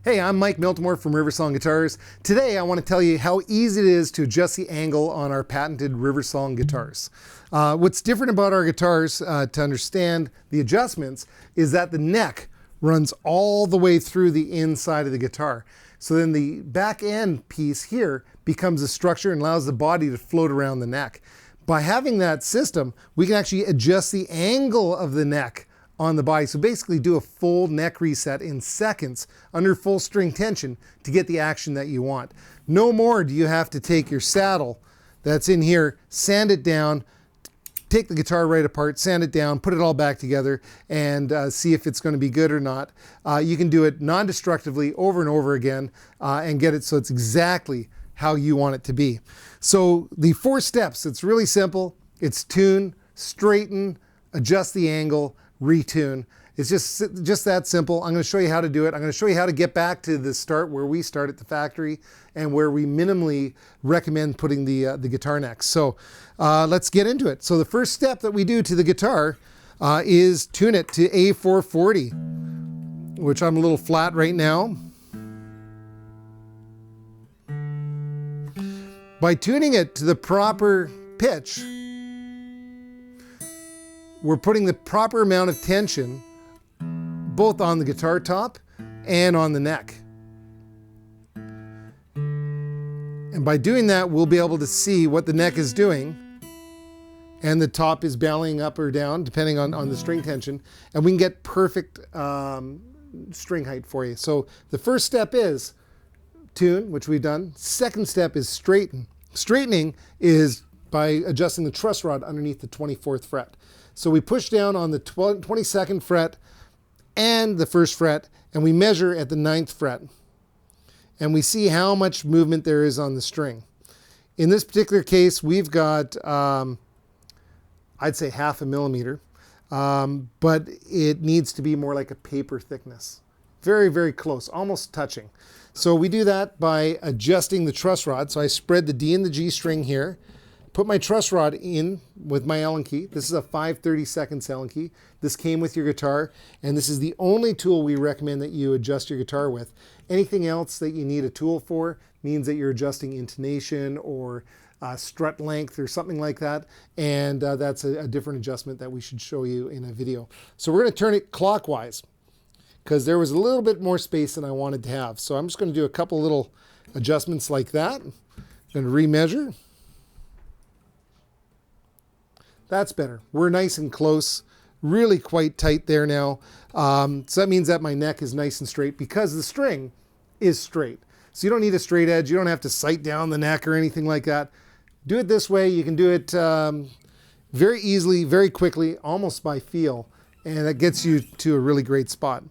Hey, I'm Mike Miltimore from Riversong Guitars. Today I want to tell you how easy it is to adjust the angle on our patented Riversong guitars. What's different about our guitars to understand the adjustments is that the neck runs all the way through the inside of the guitar. So then the back end piece here becomes a structure and allows the body to float around the neck. By having that system, we can actually adjust the angle of the neck on the body. So basically do a full neck reset in seconds under full string tension to get the action that you want. No more do you have to take your saddle that's in here, sand it down, take the guitar right apart, sand it down, put it all back together, and see if it's going to be good or not. You can do it non-destructively over and over again and get it so it's exactly how you want it to be. So the 4 steps, it's really simple. It's tune, straighten, adjust the angle, retune. It's just that simple. I'm going to show you how to do it. I'm going to show you how to get back to the start where we start at the factory and where we minimally recommend putting the guitar necks. So let's get into it. So the first step that we do to the guitar is tune it to A440, which I'm a little flat right now. By tuning it to the proper pitch, we're putting the proper amount of tension both on the guitar top and on the neck. And by doing that, we'll be able to see what the neck is doing, and the top is bowing up or down depending on the string tension, and we can get perfect string height for you. So the first step is tune, which we've done. Second step is straighten. Straightening is by adjusting the truss rod underneath the 24th fret. So we push down on the 22nd fret and the 1st fret, and we measure at the 9th fret. And we see how much movement there is on the string. In this particular case, we've got, I'd say 1/2 millimeter, but it needs to be more like a paper thickness. Very, very close, almost touching. So we do that by adjusting the truss rod. So I spread the D and the G string here, put my truss rod in with my Allen key. This is a 5/32 Allen key. This came with your guitar, and this is the only tool we recommend that you adjust your guitar with. Anything else that you need a tool for means that you're adjusting intonation or strut length or something like that, and that's a different adjustment that we should show you in a video. So we're going to turn it clockwise because there was a little bit more space than I wanted to have. So I'm just going to do a couple little adjustments like that. I'm going to remeasure. That's better. We're nice and close, really quite tight there now. So that means that my neck is nice and straight because the string is straight. So you don't need a straight edge. You don't have to sight down the neck or anything like that. Do it this way. You can do it very easily, very quickly, almost by feel, and that gets you to a really great spot.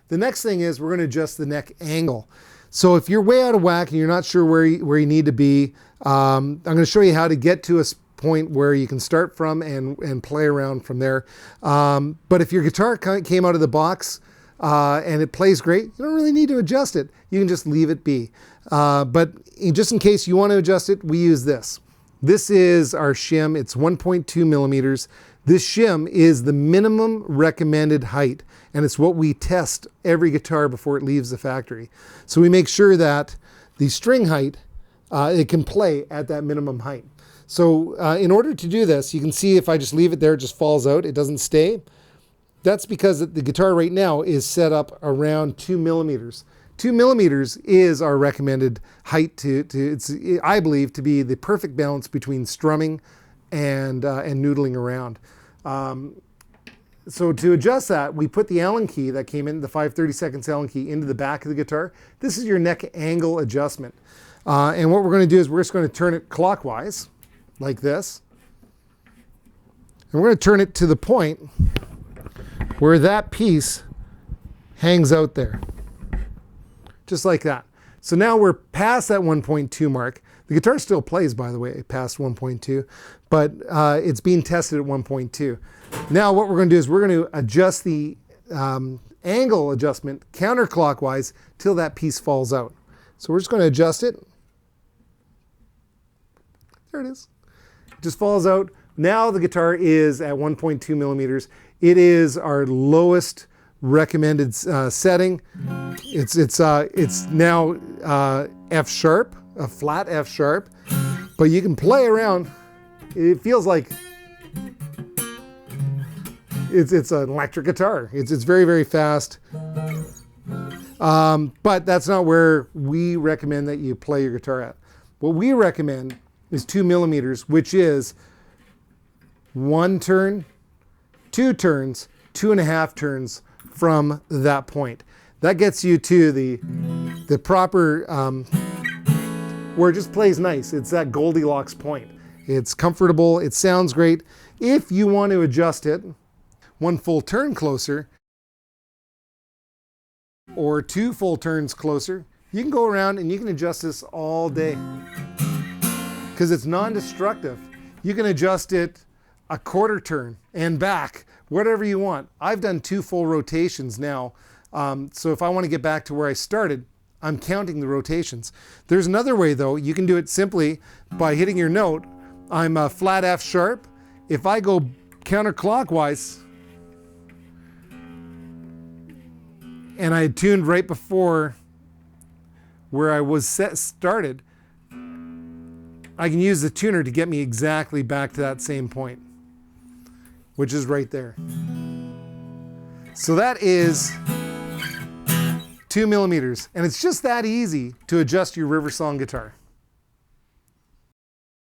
The next thing is we're going to adjust the neck angle. So if you're way out of whack and you're not sure where you need to be, I'm going to show you how to get to a point where you can start from and play around from there. But if your guitar came out of the box and it plays great, you don't really need to adjust it. You can just leave it be. But just in case you want to adjust it, we use this. This is our shim. It's 1.2 millimeters. This shim is the minimum recommended height, and it's what we test every guitar before it leaves the factory. So we make sure that the string height, it can play at that minimum height. So in order to do this, you can see if I just leave it there, it just falls out. It doesn't stay. That's because the guitar right now is set up around 2 millimeters. 2 millimeters is our recommended height I believe, to be the perfect balance between strumming and noodling around. So to adjust that, we put the Allen key that came in, the 5/32 Allen key, into the back of the guitar. This is your neck angle adjustment. And what we're going to do is we're just going to turn it clockwise, like this. And we're going to turn it to the point where that piece hangs out there. Just like that. So now we're past that 1.2 mark. The guitar still plays, by the way, past 1.2, but it's being tested at 1.2. Now what we're going to do is we're going to adjust the angle adjustment counterclockwise till that piece falls out. So we're just going to adjust it. There it is. It just falls out. Now the guitar is at 1.2 millimeters. It is our lowest recommended setting. It's now F sharp, a flat F sharp, but you can play around. It feels like it's an electric guitar. It's very, very fast. But that's not where we recommend that you play your guitar at. What we recommend is 2 millimeters, which is 1 turn, 2 turns, 2.5 turns from that point. That gets you to the proper, where it just plays nice. It's that Goldilocks point. It's comfortable, it sounds great. If you want to adjust it 1 full turn closer, or 2 full turns closer, you can go around and you can adjust this all day. Because it's non-destructive. You can adjust it a 1/4 turn and back, whatever you want. I've done 2 full rotations now. So if I want to get back to where I started, I'm counting the rotations. There's another way though. You can do it simply by hitting your note. I'm a flat F sharp. If I go counterclockwise, and I had tuned right before where I was started, I can use the tuner to get me exactly back to that same point, which is right there. So that is 2 millimeters, and it's just that easy to adjust your Riversong guitar.